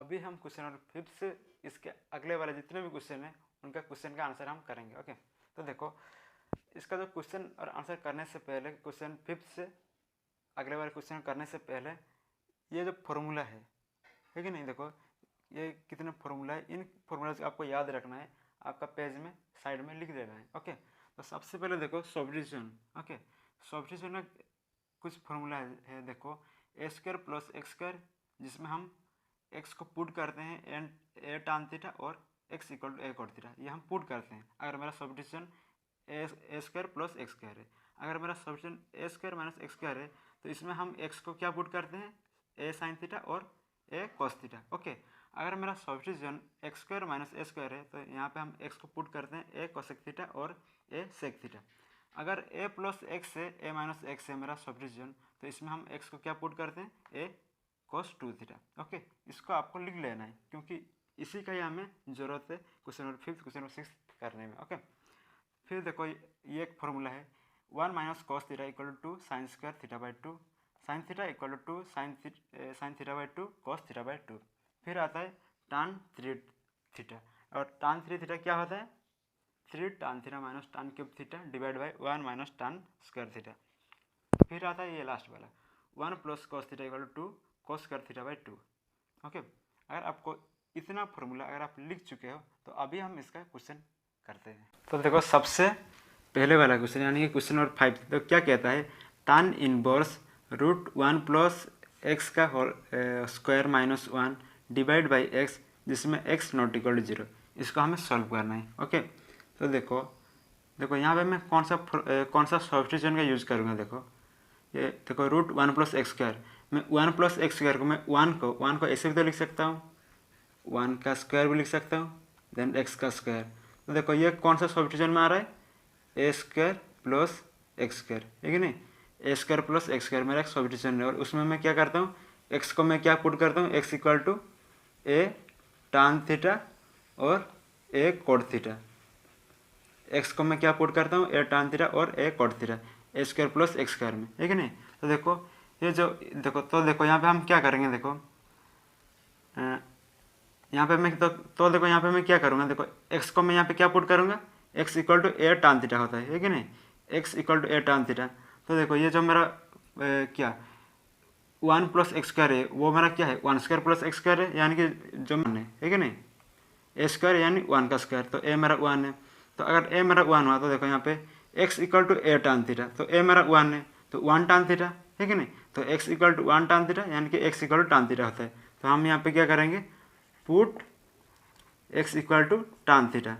अभी हम question number 5 से इसके अगले वाले जितने भी क्वेश्चन हैं उनका क्वेश्चन का आंसर हम करेंगे। ओके, तो देखो इसका जो क्वेश्चन और आंसर करने से पहले क्वेश्चन 5 से अगले वाले क्वेश्चन करने से पहले ये जो फॉर्मूला है कि नहीं, देखो ये कितने फार्मूला है, इन फार्मूला को आपको याद रखना है, आपका पेज में साइड में लिख देना है। ओके, तो सबसे पहले देखो सब्स्टिट्यूशन। ओके, सब्स्टिट्यूशन में कुछ फार्मूला है देखो ए स्क्वायर प्लस एक्स स्क्वायर, जिसमें हम एक्स को पुट करते हैं एंड ए टान थीटा और x equal to a cot theta, ये हम पुट करते हैं। अगर मेरा substitution a square plus x square है, अगर मेरा substitution a square minus x square है तो इसमें हम एक्स को क्या पुट करते हैं, ए साइन थीटा और ए कॉस थीटा। ओके, अगर मेरा सब्स्टिट्यूशन एक्स स्क्वायर माइनस ए स्क्वायर है तो यहाँ पे हम एक्स को पुट करते हैं ए कोसेक थीटा और ए सेक थीटा। अगर ए प्लस एक्स है ए माइनस एक्स है मेरा सब्स्टिट्यूशन, तो इसमें हम एक्स को क्या पुट करते हैं, ए कोस 2 थीटा। ओके, इसको आपको लिख लेना है क्योंकि इसी का ही हमें ज़रूरत है क्वेश्चन नंबर 5 क्वेश्चन नंबर 6 करने में। ओके, फिर देखो ये एक फॉर्मूला है 1 minus cos theta equal to sine square theta by 2, sine theta equal to sine theta by 2 cos theta by 2। फिर आता है tan 3 थीटा, और tan 3 थीटा क्या होता है, 3 tan theta minus tan cube theta divide by 1 minus tan square theta. फिर आता है ये लास्ट वाला 1 plus cos theta equal to cos square theta by 2। Okay, अगर आपको इतना फॉर्मूला अगर आप लिख चुके हो तो अभी हम इसका क्वेश्चन करते हैं। तो देखो सबसे पहले वाला क्वेश्चन यानी कि क्वेश्चन नंबर 5, तो क्या कहता है, tan inverse root 1 plus X का whole square minus 1 divide by X, जिसमें x नॉट इक्वल टू 0, इसको हमें सॉल्व करना है। ओके, तो देखो यहाँ पे मैं कौन सा सब्स्टिट्यूशन का यूज़ करूँगा। देखो रूट 1 प्लस एक्स स्क्वायर, मैं 1 प्लस एक्स स्क्वायर को मैं 1 को ऐसे भी तो लिख सकता हूँ, 1 का स्क्वायर भी लिख सकता हूँ, देन x का स्क्वायर। तो देखो ये कौन सा सब्स्टिट्यूशन में आ रहा है, ए स्क्वायर प्लस एक्स स्क्वायर, है कि नहीं, ए स्क्वायर प्लस एक्स स्क्वायर मेरा एक सब्स्टिट्यूशन है, और उसमें मैं क्या करता हूँ, x को मैं क्या पुट करता हूँ, x equal to A tan theta और ए कोट थीटा। x को मैं क्या पुट करता हूँ, ए टान थीटा और ए कोट थीटा, ए स्क्वायर प्लस एक्स स्क्वायर में, है कि नहीं। तो देखो ये जो देखो यहाँ पे हम क्या करेंगे, देखो यहाँ पे मैं तो देखो यहाँ पे मैं क्या करूँगा, देखो x को मैं यहाँ पे क्या पुट करूँगा, x equal to A tan theta होता है कि नहीं, x equal to A tan theta. तो देखो ये जो मेरा क्या 1 प्लस एक्स स्क्वायर है वो मेरा क्या है 1 स्क्वायर प्लस एक्स स्क्वायर है, यानी कि जो है कि नहीं, ए स्क्वायर यानी 1 का स्क्वायर, तो ए मेरा 1 है। तो अगर ए मेरा 1 हुआ तो देखो यहाँ पे x equal to A tan theta, तो ए मेरा 1 है तो 1 टान थीटा, है कि नहीं, तो x इक्वल टू 1 टान थीटा यानी कि x equal to tan theta होता है। तो हम यहाँ पे क्या करेंगे, put x equal to tan theta.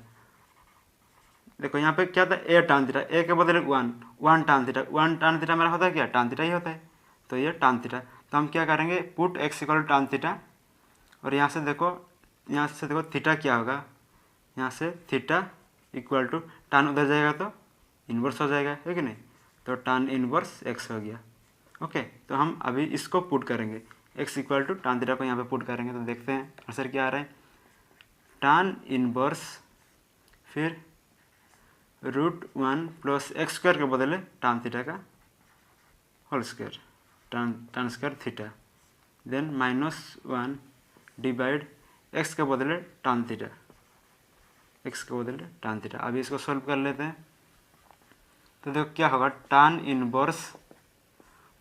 देखो यहाँ पे क्या था, ए टान थीटा, ए के बदले 1 टान थीटा, 1 टान थीटा मेरा होता है क्या, टान थीटा ही होता है, तो ये टान थीटा। तो हम क्या करेंगे, put x equal to tan theta, और यहाँ से देखो थीटा क्या होगा, यहाँ से थीटा इक्वल टू टान उधर जाएगा तो इन्वर्स हो जाएगा, है कि नहीं, तो टान इन्वर्स x हो गया। ओके, तो हम अभी इसको पुट करेंगे, x equal to tan theta को यहाँ पे पुट करेंगे, तो देखते हैं आंसर क्या आ रहा है, टान इन्वर्स फिर रूट 1 प्लस एक्स स्क्वायर के बदले टान थीटा का whole square, tan square theta, then -1 divide x के बदले टान थीटा, एक्स के बदले टान थीटा। अभी इसको सॉल्व कर लेते हैं। तो देखो क्या होगा, टान इनवर्स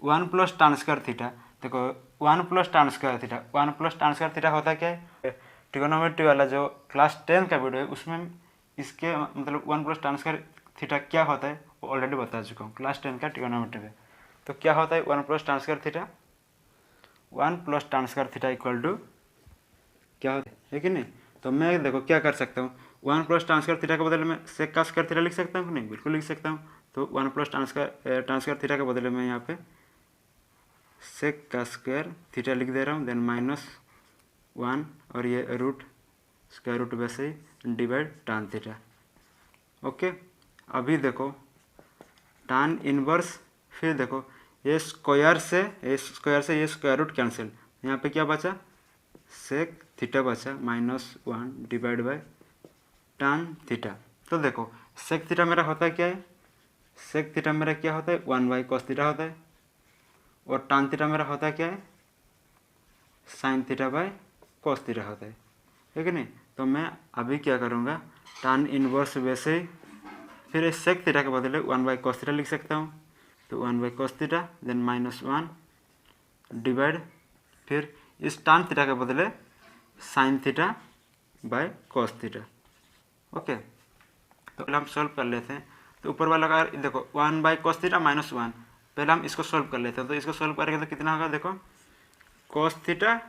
1 प्लस टान स्क्वायर थीटा, देखो 1 प्लस टान स्क्वायर थीटा, 1 प्लस टान स्क्वायर थीटा होता क्या है, ट्रिगोनोमेट्री वाला जो क्लास 10 का वीडियो है उसमें इसके मतलब 1 प्लस टान स्क्वायर थीटा क्या होता है वो ऑलरेडी बता चुका हूँ क्लास 10 का ट्रिगोनोमेट्री में। तो क्या होता है 1 प्लस टान स्क्वायर थीटा, 1 प्लस टान स्क्वायर थीटा इक्वल टू क्या होता है कि नहीं। तो मैं देखो क्या कर सकता हूँ, 1 प्लस टान स्क्वायर थीटा के बदले में सेक का स्क्वायर थीटा लिख सकता हूँ, नहीं बिल्कुल लिख सकता हूँ। तो 1 प्लस टान स्क्वायर थीटा के बदले में यहाँ पे सेक का स्क्वायर थीटा लिख दे रहा हूँ, देन -1 और ये रूट स्क्वायर रूट वैसे ही डिवाइड टान थीटा। ओके, अभी देखो टान इनवर्स, फिर देखो ये स्क्वायर से ये स्क्वायर रूट कैंसिल, यहाँ पे क्या बचा, सेक थीटा बचा -1 डिवाइड बाय टान थीटा। तो देखो सेक थीटा मेरा होता है क्या है, सेक थीटा मेरा क्या होता है 1 बाई कॉस थीटा होता है, और टान थीटा मेरा होता है क्या है sine theta by cos theta होता है कि नहीं। तो मैं अभी क्या करूँगा, tan इनवर्स वैसे ही फिर सेक थीटा के बदले 1/cos थीटा लिख सकता हूँ। तो 1/cos थीटा देन -1 डिवाइड फिर इस tan थीटा के बदले sin theta by cos theta. Okay, तो पहले हम सॉल्व कर लेते हैं। तो ऊपर वाला का देखो 1/cos थीटा -1, पहले हम इसको सॉल्व कर लेते हैं। तो इसको सॉल्व करेंगे तो कितना होगा, देखो cos थीटा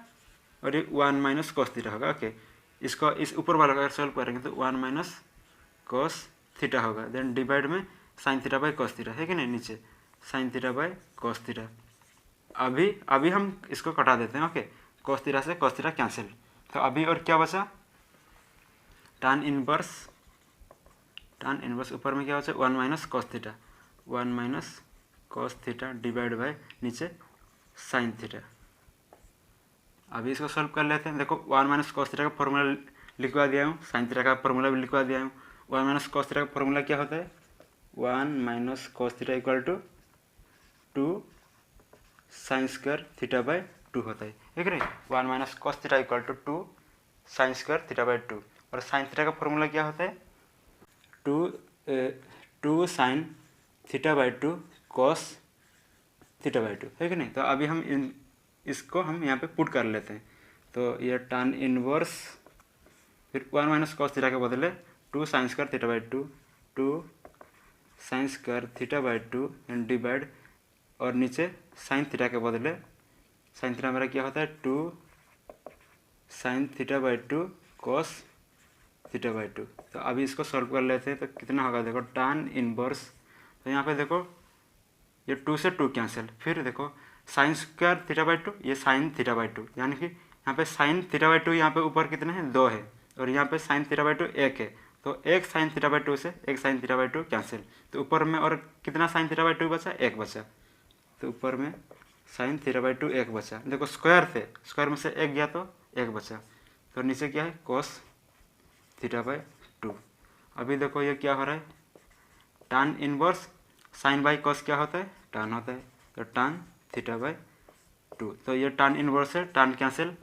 और ये 1 - cos थीटा होगा। ओके, इसको इस ऊपर वाला का सॉल्व करेंगे तो 1 - cos थीटा होगा, देन डिवाइड में sin theta by cos theta है कि नहीं, नीचे sin theta by cos theta. अभी हम इसको कटा देते हैं। ओके, cos थीटा से cos थीटा कैंसिल। तो अभी और क्या बचा, tan इनवर्स ऊपर में क्या बचा 1 - cos theta, 1 - cos theta divide by नीचे sin थीटा। अभी इसको सॉल्व कर लेते हैं। देखो 1 - cos थीटा का फॉर्मूला लिखवा दिया हूँ, sin थीटा का फॉर्मूला भी लिखवा दिया हूँ। 1 - cos थीटा का फॉर्मूला क्या होता है, 1 - cos theta equal to 2 sin square theta by 2 होता है ठीक है। 1 - cos theta equal to 2 sin square theta by 2, और sin थीटा का फॉर्मूला क्या होता है 2 sin theta by 2 cos theta by 2 है कि नहीं। तो अभी हम इसको हम यहाँ पे पुट कर लेते हैं। तो ये tan इनवर्स फिर 1 - cos थीटा के बदले 2 sin square theta by 2, 2 sin square theta by 2 and divide, और नीचे sin थीटा के बदले sin थीटा मेरा क्या होता है 2 sin theta by 2 cos theta by 2। तो अभी इसको सॉल्व कर लेते हैं। तो कितना होगा, देखो tan इनवर्स, तो यहाँ पे देखो ये 2 से 2 कैंसिल, फिर देखो sin स्क्वायर थीटा बाय 2, ये sin थीटा बाय 2, यानी कि यहाँ पे sin थीटा बाय 2 यहाँ पे ऊपर कितना है 2 है, और यहाँ पे sin थीटा बाय 2 1 है। तो एक sin थीटा बाय 2 से एक sin थीटा बाय 2 कैंसिल, तो ऊपर में और कितना sin थीटा बाय 2 बचा, 1 बचा। तो ऊपर में sin थीटा बाय 2 1 बचा। देखो स्क्वायर थे, स्क्वायर में से 1 गया तो 1 बचा। तो नीचे क्या है cos थीटा बाय 2। अभी देखो ये क्या हो रहा है, tan inverse sin by cos क्या होता है, tan होता है। तो tan थीटा बाय 2, तो ये tan इनवर्स है, tan कैंसिल,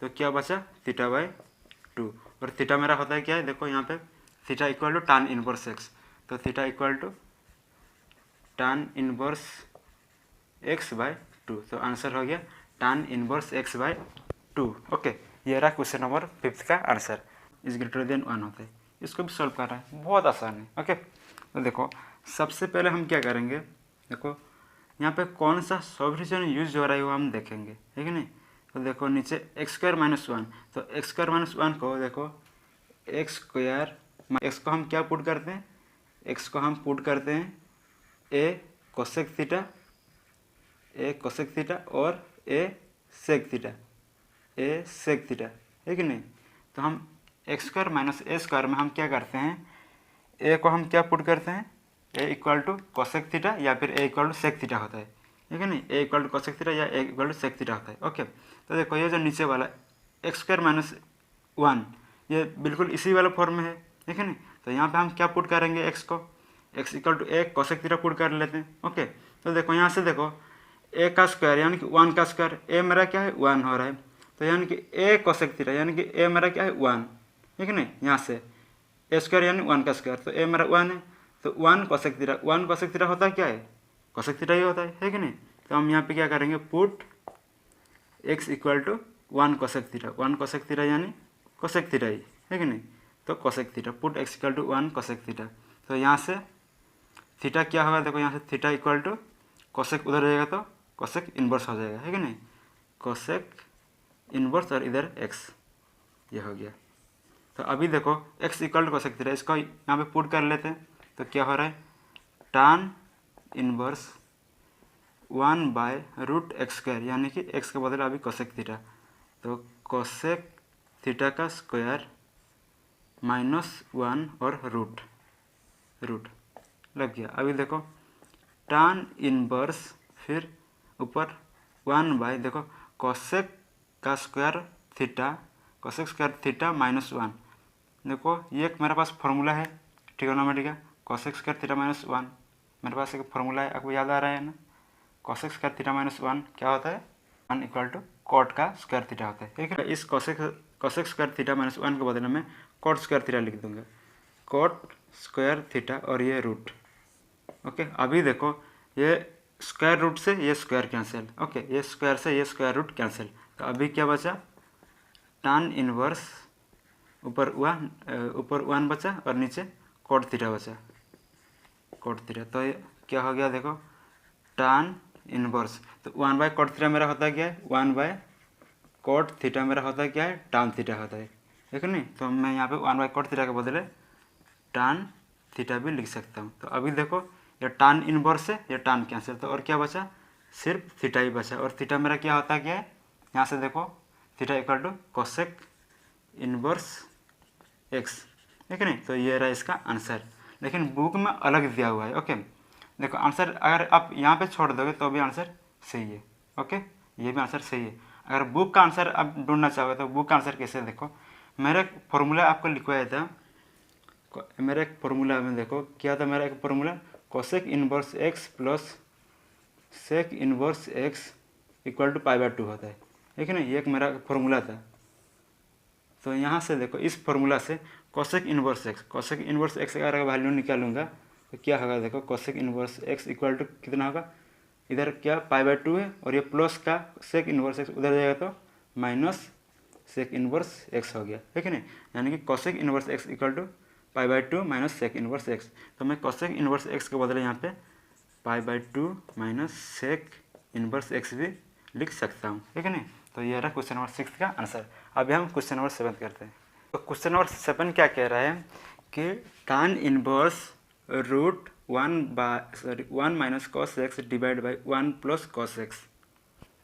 तो क्या बचा थीटा बाय 2, और थीटा मेरा होता है क्या है, देखो यहाँ पे theta equal to tan inverse x, तो theta equal to tan inverse x by 2। तो आंसर हो गया tan inverse x by 2। Okay, ये रहा क्वेश्चन नंबर 5 का आंसर, इज ग्रेटर देन 1 होता है। इसको भी सॉल्व कर रहा है, बहुत आसान है। ओके, तो देखो सबसे पहले हम क्या करेंगे, देखो यहाँ पे कौन सा सॉल्यूशन यूज हो रहा है वो हम देखेंगे, ठीक है नहीं। तो देखो नीचे x² - 1, तो x² - 1 को देखो x को हम क्या पुट करते हैं, x को हम पुट करते हैं a कोसेक थीटा और a सेक थीटा है कि नहीं। तो हम x² - a² में हम क्या करते हैं, a को हम क्या पुट करते हैं, a equal to cosec theta या फिर a equal to sec theta होता है, ठीक है नहीं। a equal to cosec theta या a equal to sec theta होता है। ओके, तो देखो ये जो नीचे वाला x² - 1 ये बिल्कुल इसी वाला फॉर्म में है, ठीक है नहीं। तो यहाँ पे हम क्या पुट करेंगे, x को x equal to a cosec theta put कर लेते हैं। ओके, तो देखो यहाँ से देखो a का स्क्वायर यानी कि 1 का स्क्वायर, a मेरा क्या है 1 हो रहा है, तो यानी कि a कोसेक थीटा यानी कि a मेरा क्या है 1, ठीक है नहीं। यहाँ से a² यानी 1 का स्क्वायर, तो a मेरा 1 है, तो 1 कोसेक थीटा होता है क्या है, कोसेक थीटा ही होता है कि नहीं। तो हम यहाँ पे क्या करेंगे, put x equal to 1 cosec theta यानी कोसेक थीटा ही है कि नहीं। तो cosec theta put x equal to 1 cosec theta, तो यहाँ से थीटा क्या होगा, देखो यहाँ से थीटा इक्वल टू कोसेक उधर रहेगा तो कोसेक इन्वर्स हो जाएगा, है कि नहीं, कोसेक इन्वर्स और इधर x, ये हो गया। तो अभी देखो x equal to cosec theta, इसको यहाँ पे पुट कर लेते हैं। तो क्या हो रहा है, tan इन्वर्स 1/√x² यानी कि x के बदले अभी कोसेक थीटा, तो कोसेक थीटा का स्क्वायर -1 और रूट लग गया। अभी देखो tan इन्वर्स फिर ऊपर 1 देखो कोसेक का स्क्वायर थीटा -1, देखो ये एक मेरे पास फॉर्मूला है ट्रिगोनोमेट्री का, कोसेक स्क्वायर थीटा -1 मेरे पास एक फॉर्मूला है, आपको याद आ रहा है ना, कोसेक स्क्वायर थीटा -1 क्या होता है 1 इक्वल टू कॉट का स्क्वायर थीटा होता है, ठीक है। इस कोसेक स्क्वायर थीटा माइनस 1 के बदले में कॉट स्क्वायर थीटा लिख दूंगा, कॉट स्क्वायर थीटा और ये रूट। ओके, अभी देखो ये स्क्वायर रूट से ये स्क्वायर कैंसिल, ओके, ये स्क्वायर से ये स्क्वायर रूट कैंसिल, तो अभी क्या बचा, tan इनवर्स ऊपर 1 बचा और नीचे कॉट थीटा बचा, कॉट थीटा। तो क्या हो गया देखो, tan इनवर्स, तो 1/cot थीटा मेरा होता क्या है, 1/cot थीटा मेरा होता क्या है, tan थीटा होता है, ठीक है नहीं। तो मैं यहाँ पे 1/cot थीटा के बदले tan थीटा भी लिख सकता हूँ। तो अभी देखो ये tan इनवर्स है, ये tan कैंसिल, तो और क्या बचा, सिर्फ थीटा ही बचा। और थीटा मेरा क्या होता क्या है, यहाँ से देखो theta equal to cosec inverse x, ठीक है नहीं। तो ये रहा इसका आंसर, लेकिन बुक में अलग दिया हुआ है। ओके, देखो आंसर अगर आप यहाँ पे छोड़ दोगे तो भी आंसर सही है, ओके, ये भी आंसर सही है। अगर बुक का आंसर आप ढूंढना चाहोगे तो बुक का आंसर कैसे, देखो मेरा एक फॉर्मूला आपको लिखवाया था, मेरा एक फॉर्मूला में देखो क्या था, मेरा एक formula cosec inverse X plus sec inverse x equal to π/2 होता है, ठीक है ना, ये एक मेरा फॉर्मूला था। तो यहाँ से देखो इस फॉर्मूला से कोसेक इनवर्स एक्स का अगर वैल्यू निकालूंगा तो क्या होगा, देखो cosec inverse x equal to कितना होगा, इधर क्या π/2 है और ये प्लस का सेक इनवर्स एक्स उधर जाएगा तो माइनस सेक इनवर्स एक्स हो गया, ठीक है ना। यानी कि cosec inverse x equal to π/2 minus sec inverse X. तो मैं कोसेक इनवर्स एक्स के बदले यहाँ पे π/2 माइनस सेक इनवर्स एक्स भी लिख सकता हूँ, ठीक है नहीं। तो ये रहा क्वेश्चन नंबर 6 का आंसर। अभी हम क्वेश्चन नंबर 7 करते हैं। तो क्वेश्चन नंबर 7 क्या कह रहा है कि tan inverse root 1 minus cos x divide by 1 plus cos x.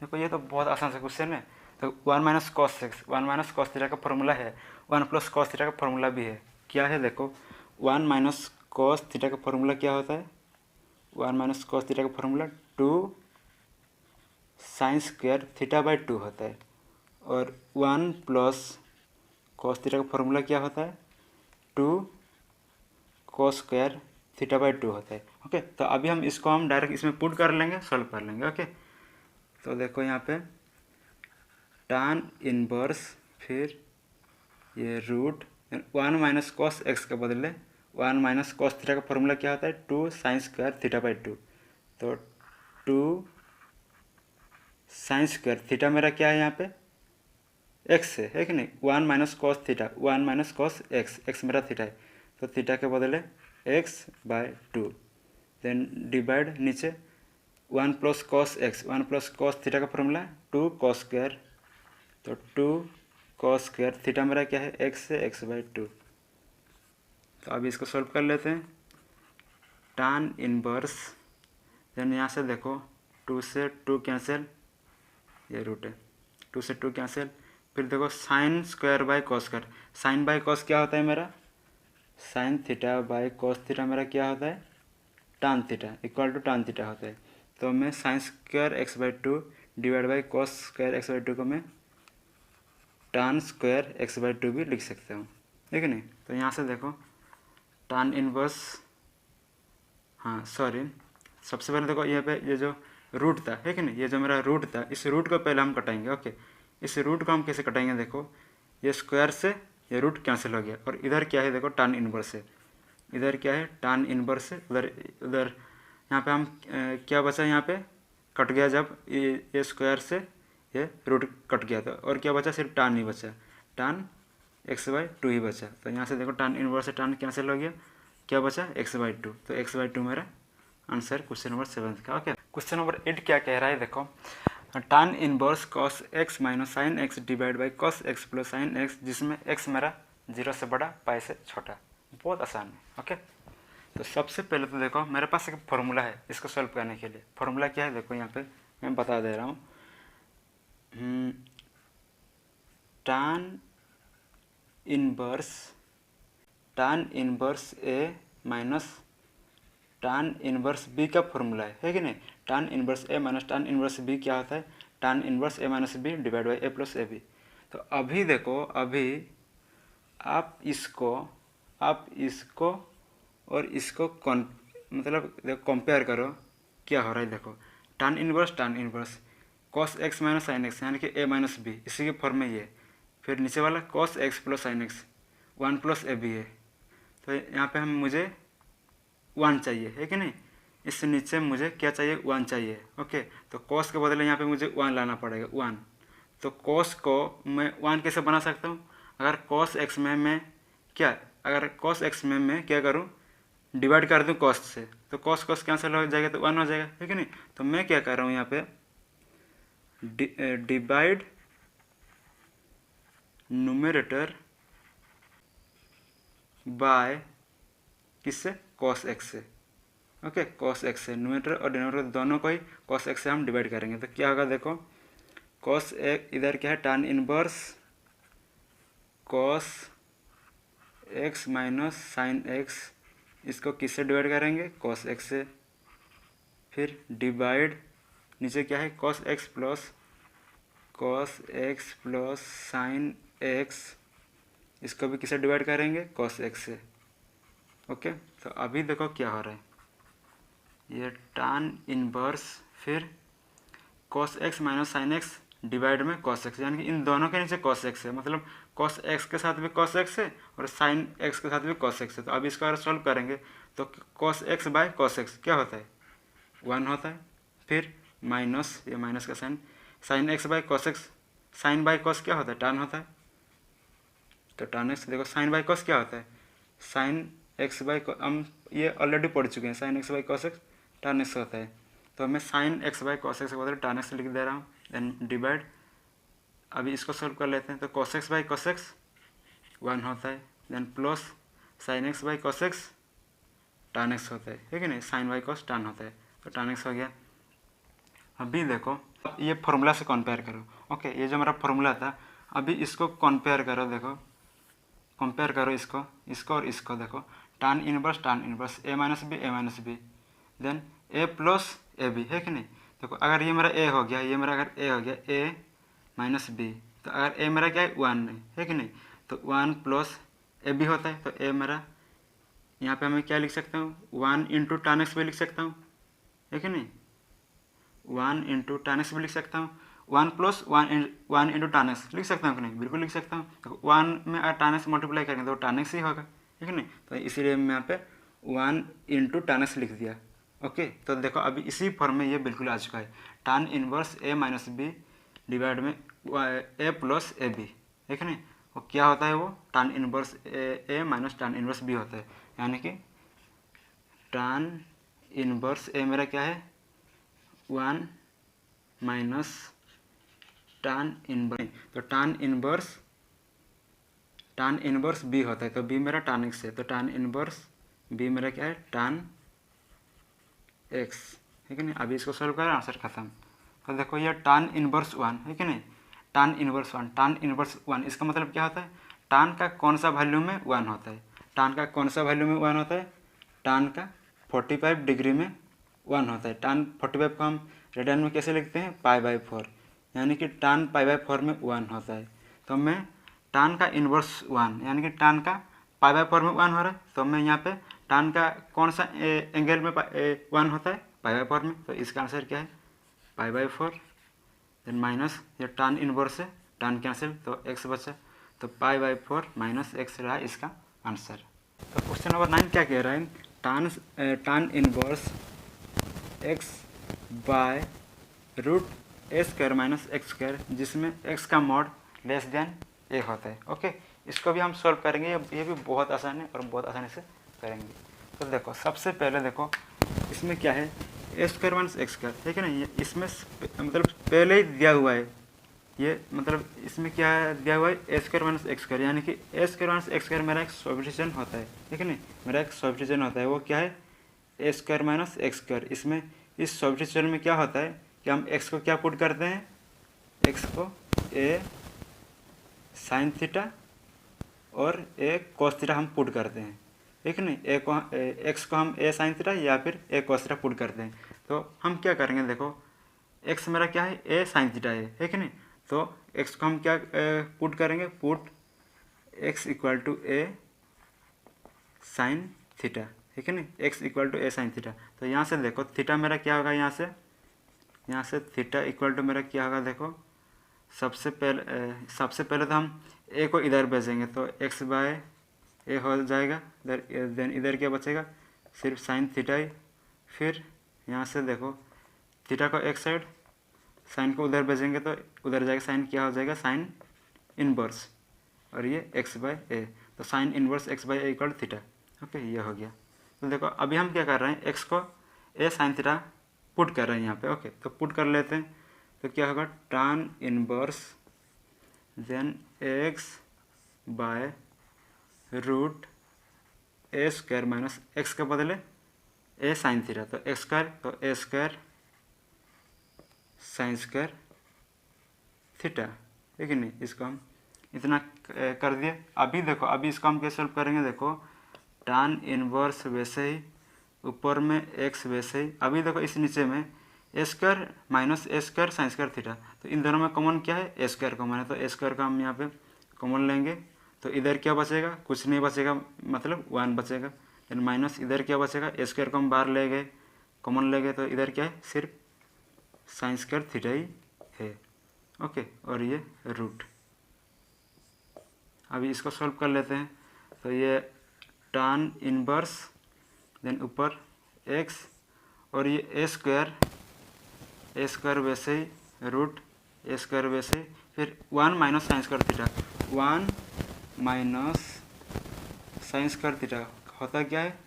देखो ये तो बहुत आसान सा क्वेश्चन है। तो 1 minus cos x, 1 minus cos theta का फॉर्मूला है, 1 प्लस कॉस थीटा का फॉर्मूला भी है। क्या है देखो, 1 माइनस कॉस थीटा का फॉर्मूला क्या होता है, 1 माइनस कॉस थीटा का formula 2 sign square theta by 2 होता है, और 1 प्लस कॉस थीटा का फॉर्मूला क्या होता है, 2 कॉस स्क्वायर थीटा बाई 2 होता है। ओके, तो अभी हम इसको डायरेक्ट इसमें पुट कर लेंगे, सॉल्व कर लेंगे। ओके, तो देखो यहाँ पे tan इनवर्स फिर ये रूट 1 माइनस कॉस एक्स के बदले 1 माइनस कॉस थीटा का फॉर्मूला क्या होता है, 2 साइन स्क्वायर थीटा बाई 2। तो 2 साइन स्क्वायर थीटा मेरा क्या है यहाँ पे एक्स है कि नहीं, 1 minus cos theta, 1 minus cos x, x मेरा थीटा है, तो थीटा के बदले एक्स बाय 2, देन डिवाइड नीचे 1 plus cos x, 1 plus cos theta का फॉर्मूला 2 कॉस स्क्वायर, तो 2 कॉस स्क्वायर थीटा मेरा क्या है एक्स है, एक्स बाई 2। तो अभी इसको सॉल्व कर लेते हैं। tan इनवर्स, देन यहाँ से देखो 2 से 2 कैंसिल, ये रूट है, 2 से 2 कैंसिल, फिर देखो sine square by cos square, sine by cos क्या होता है मेरा, sine theta by cos theta मेरा क्या होता है, tan theta equal to tan theta होता है। तो मैं sine square x by 2 divide by cos square x by 2 को मैं tan स्क्वायर एक्स बाई 2 भी लिख सकता हूँ, ठीक है नहीं। तो यहाँ से देखो tan इनवर्स, हाँ सॉरी, सबसे पहले देखो यहाँ पे ये जो रूट था, ठीक है नहीं, ये जो मेरा रूट था, इस रूट को पहले हम कटाएंगे। ओके, इस रूट को हम कैसे कटाएंगे, देखो ये स्क्वायर से ये रूट कैंसिल हो गया, और इधर क्या है देखो tan इनवर्स है, इधर क्या है tan इनवर्स है, उधर उधर यहाँ पे हम क्या बचा, यहाँ पे कट गया, जब ये स्क्वायर से ये रूट कट गया था, और क्या बचा, सिर्फ tan ही बचा, tan एक्स बाई 2 ही बचा। तो यहाँ से देखो tan इनवर्स से tan कैंसिल हो गया, क्या बचा एक्स बाई 2, तो एक्स बाई 2 मेरा आंसर क्वेश्चन नंबर 7 का। ओके, क्वेश्चन नंबर 8 क्या कह रहा है, देखो tan inverse cos x minus sine x divide by cos x plus sine x, जिसमें एक्स मेरा 0 से बड़ा पाई से छोटा। बहुत आसान है। ओके, तो सबसे पहले तो देखो मेरे पास एक फॉर्मूला है इसको सॉल्व करने के लिए। फॉर्मूला क्या है देखो यहाँ पे मैं बता दे रहा हूँ, tan inverse a minus tan inverse b का फॉर्मूला है कि नहीं। tan inverse a minus tan inverse b क्या होता है, tan inverse a minus b divide by a plus a b. तो अभी देखो, अभी आप इसको और इसको मतलब देखो कंपेयर करो क्या हो रहा है। देखो tan inverse cos x minus sine x यानी कि ए माइनस बी, इसी के फॉर्म में ये। फिर नीचे वाला cos x plus sine x 1 plus a b है। तो यहाँ पे हम मुझे 1 चाहिए है कि नहीं, इससे नीचे मुझे क्या चाहिए 1 चाहिए। ओके, तो कॉस के बदले यहाँ पे मुझे 1 लाना पड़ेगा 1। तो कॉस को मैं 1 कैसे बना सकता हूँ, अगर कॉस एक्स में मैं क्या करूँ, डिवाइड कर दूँ कॉस से, तो कॉस कैंसिल हो जाएगा तो 1 हो जाएगा है कि नहीं। तो मैं क्या कर रहा हूँ यहाँ पे डिवाइड न्यूमरेटर बाय किससे, कॉस एक्स से। ओके, कॉस एक्स से न्यूमरेटर और डिनोमिनेटर दोनों को ही कॉस एक्स से हम डिवाइड करेंगे। तो क्या होगा देखो, कॉस एक्स इधर क्या है tan inverse cos x minus sine x, इसको किससे डिवाइड करेंगे, कॉस एक्स से। फिर डिवाइड नीचे क्या है cos x plus sine x, इसको भी किससे डिवाइड करेंगे, कॉस एक्स से। ओके, तो अभी देखो क्या हो रहा है, ये tan इनवर्स फिर cos x minus sine x divide में कॉस एक्स, यानी कि इन दोनों के नीचे कॉस एक्स है, मतलब कॉस एक्स के साथ भी कॉस एक्स है और साइन एक्स के साथ भी कॉस एक्स है। तो अब इसको अगर सॉल्व करेंगे तो cos x by cos x क्या होता है, 1 होता है। फिर माइनस, ये माइनस का sine x by cos x, sine by cos क्या होता है, tan होता है। तो tan एक्स देखो, साइन बाय कॉस क्या होता है, साइन एक्स बाय, हम ये ऑलरेडी पढ़ चुके हैं, sign x by cos x tan x होता है। तो मैं sign x by cos x के बदले tan एक्स लिख दे रहा हूँ, देन डिवाइड। अभी इसको सॉल्व कर लेते हैं, तो cos x by cos x 1 होता है, then plus sine x by cos x tan x होता है कि नहीं, साइन बाई कॉस tan होता है, तो tan एक्स हो गया। अभी देखो ये फॉर्मूला से कंपेयर करो। ओके, ये जो हमारा फॉर्मूला था, अभी इसको कंपेयर करो, देखो कंपेयर करो इसको और इसको। देखो tan inverse a minus b then a plus a b है कि नहीं। देखो अगर ये मेरा ए हो गया, ये मेरा अगर ए हो गया ए माइनस बी, तो अगर ए मेरा क्या है 1 है कि नहीं, तो 1 प्लस ए बी होता है। तो ए मेरा यहाँ पे मैं क्या लिख सकता हूँ, 1 इंटू tan एक्स भी लिख सकता हूँ है कि नहीं, 1 इंटू tan एक्स भी लिख सकता हूँ, 1 प्लस 1 इंटू tan एक्स लिख सकता हूँ कि नहीं, बिल्कुल लिख सकता हूँ। तो 1 में अगर tan एक्स मल्टीप्लाई करेंगे तो tan एक्स ही होगा है कि नहीं, तो इसीलिए मैं यहाँ पे 1 इंटू tan एक्स लिख दिया। ओके, तो देखो अभी इसी फॉर्म में ये बिल्कुल आ चुका है, tan inverse a minus b divide में ए प्लस ए बी है कि नहीं। वो क्या होता है, वो tan inverse a minus tan inverse B होता है, यानी कि tan इनवर्स ए मेरा क्या है 1 माइनस tan इनवर्स, तो tan इनवर्स बी होता है, तो बी मेरा tan एक्स है, तो tan इनवर्स बी मेरा क्या है tan एक्स है कि नहीं। अभी इसको सॉल्व करें, आंसर खत्म। तो देखो ये tan इनवर्स 1 है कि नहीं, tan इनवर्स 1 इसका मतलब क्या होता है, tan का कौन सा वैल्यू में 1 होता है, tan का कौन सा वैल्यू में 1 होता है, tan का 45 डिग्री में 1 होता है। tan 45 को हम रेडियन में कैसे लिखते हैं, π/4, यानी कि tan π/4 में 1 होता है। तो मैं tan का इनवर्स 1 यानी कि tan का π/4 में 1 हो रहा है, तो मैं यहाँ पे tan का कौन सा एंगल में 1 होता है, π/4 में, तो इसका आंसर क्या है π/4, देन माइनस ये tan इनवर्स है, tan कैंसिल तो x बचा, तो π/4 माइनस x रहा इसका आंसर। तो क्वेश्चन नंबर 9 क्या कह रहा है, tan inverse x by root a square minus x square, जिसमें x का मॉड लेस देन a होता है। ओके, इसको भी हम सॉल्व करेंगे, ये भी बहुत आसान है और बहुत आसानी से करेंगे। तो देखो सबसे पहले देखो इसमें क्या है, ए स्क्वायर माइनस एक्स स्क्वायर है कि नहीं, इसमें मतलब पहले ही दिया हुआ है, ये मतलब इसमें क्या दिया हुआ है, ए स्क्वायर माइनस एक्स स्क्वायर, यानी कि ए स्क्वायर माइनस एक्स स्क्वायर मेरा एक सॉल्यूशन होता है ठीक है नहीं, मेरा एक सॉल्यूशन होता है, वो क्या है ए स्क्वायर माइनस एक्स स्क्वायर। इसमें इस सॉल्यूशन में क्या होता है कि हम एक्स को क्या पुट करते हैं, एक्स को ए साइन थीटा और ए कॉस थीटा हम पुट करते हैं ठीक है नहीं, एक्स को हम ए साइन थीटा या फिर ए कॉस थीटा पुट करते हैं। तो हम क्या करेंगे, देखो एक्स मेरा क्या है ए साइन थीटा है कि नहीं, तो एक्स को हम क्या पुट करेंगे, put x equal to a sine theta है कि नहीं, x equal to a sine theta. तो यहाँ से देखो थीटा मेरा क्या होगा, यहाँ से यहाँ से थीटा इक्वल टू मेरा क्या होगा देखो, सबसे पहले तो हम ए को इधर भेजेंगे तो एक्स बाय ए हो जाएगा, देन इधर क्या बचेगा, सिर्फ साइन थीटा ही। फिर यहाँ से देखो थीटा को एक साइड, साइन को उधर भेजेंगे तो उधर जाएगा, साइन क्या हो जाएगा, साइन इनवर्स, और ये एक्स बाय ए, तो साइन इनवर्स एक्स बाय ए इक्वल थीटा। ओके, ये हो गया। तो देखो अभी हम क्या कर रहे हैं, एक्स को ए साइन थीटा पुट कर रहे हैं यहाँ पे। ओके, तो पुट कर लेते हैं, तो क्या होगा, tan inverse then x by root a square minus x के बदले ए साइन थीटा, तो एक्स स्क्वायर तो a square sine square theta, ठीक है नहीं। इसको हम इतना कर दिए। अभी देखो, अभी इसको हम कैसे सॉल्व करेंगे, देखो tan इनवर्स वैसे ही, ऊपर में एक्स वैसे ही। अभी देखो इस नीचे में ए स्क्वायर माइनस ए स्क्वायर साइन स्क्वायर थीटा, तो इन दोनों में कॉमन क्या है, ए स्क्वायर कॉमन है, तो ए स्क्वायर का हम यहाँ पे कॉमन लेंगे, तो इधर क्या बचेगा, कुछ नहीं बचेगा, मतलब 1 बचेगा। देन माइनस इधर क्या बचेगा, ए स्क्वायर को हम बाहर ले गए, कॉमन ले गए, तो इधर क्या है, सिर्फ साइन स्क्वायर थीटा ही है। ओके, और ये रूट। अभी इसको सॉल्व कर लेते हैं, तो ये tan इनवर्स देन ऊपर x, और ये ए स्क्वायर वैसे ही, रूट ए स्क्वायर वैसे ही, फिर 1 minus sign square theta, 1 minus sign square theta होता क्या है,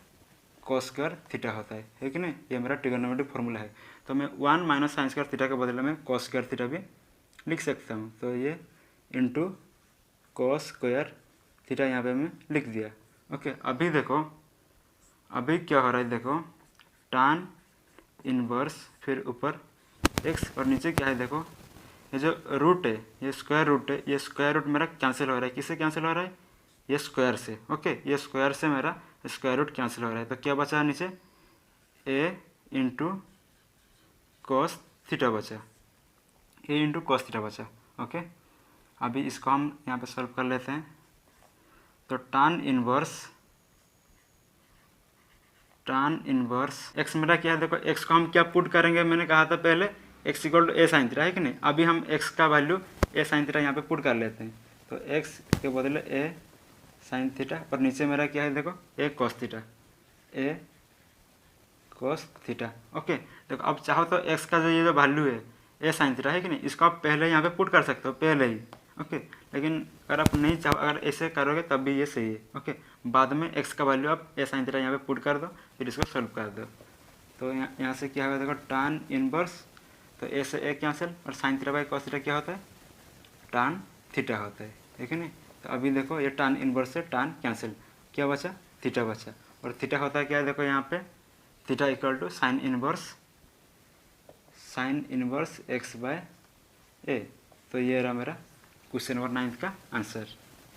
कॉस स्क्वायर थीटा होता है कि नहीं। ये मेरा ट्रिगोनोमेट्रिक फॉर्मूला है, तो मैं 1 माइनस साइन स्क्वायर थीटा के बदले में कॉस स्क्वायर थीटा भी लिख सकता हूँ, तो ये इंटू कॉस स्क्वायर थीटा यहाँ पे मैं लिख दिया। ओके, अभी देखो अभी क्या हो रहा है, देखो tan इनवर्स फिर ऊपर x और नीचे क्या है, देखो ये जो रूट है, ये स्क्वायर रूट है, ये स्क्वायर रूट मेरा कैंसिल हो रहा है, किससे कैंसिल हो रहा है, ये स्क्वायर से। ओके, ये स्क्वायर से मेरा स्क्वायर रूट कैंसिल हो रहा है, तो क्या बचा नीचे, a इंटू कॉस थीटा बचा, a इंटू कॉस थीटा बचा। ओके, अभी इसको हम यहाँ पे सॉल्व कर लेते हैं, तो tan इनवर्स x मेरा क्या है, देखो x को हम क्या पुट करेंगे, मैंने कहा था पहले x equal to a sine theta, है कि नहीं। अभी हम x का वैल्यू ए साइन थीटा यहाँ पे पुट कर लेते हैं, तो x के बदले ए साइन थीटा, और नीचे मेरा क्या है, देखो ए कॉस थीटा, ए कॉस थीटा। ओके, देखो अब चाहो तो x का जो ये जो वैल्यू है ए साइन थीटा, है कि नहीं, इसको आप पहले यहाँ पे पुट कर सकते हो पहले ही। ओके, लेकिन अगर आप नहीं चाहो, अगर ऐसे करोगे तब भी ये सही है। ओके, बाद में x का वैल्यू आप ए साइन थीटा यहाँ पे पुट कर दो, फिर इसको सॉल्व कर दो, तो यहाँ से क्या होगा, देखो tan इनवर्स, तो ए से ए कैंसिल, और sign theta by cos theta क्या होता है, tan थीटा होता है कि नहीं। तो अभी देखो ये tan इनवर्स से tan कैंसिल, क्या बचा, थीटा बचा, और थीटा होता है क्या है, देखो यहाँ पे theta equal to sine inverse x by A. तो ये रहा मेरा क्वेश्चन नंबर 9 का आंसर।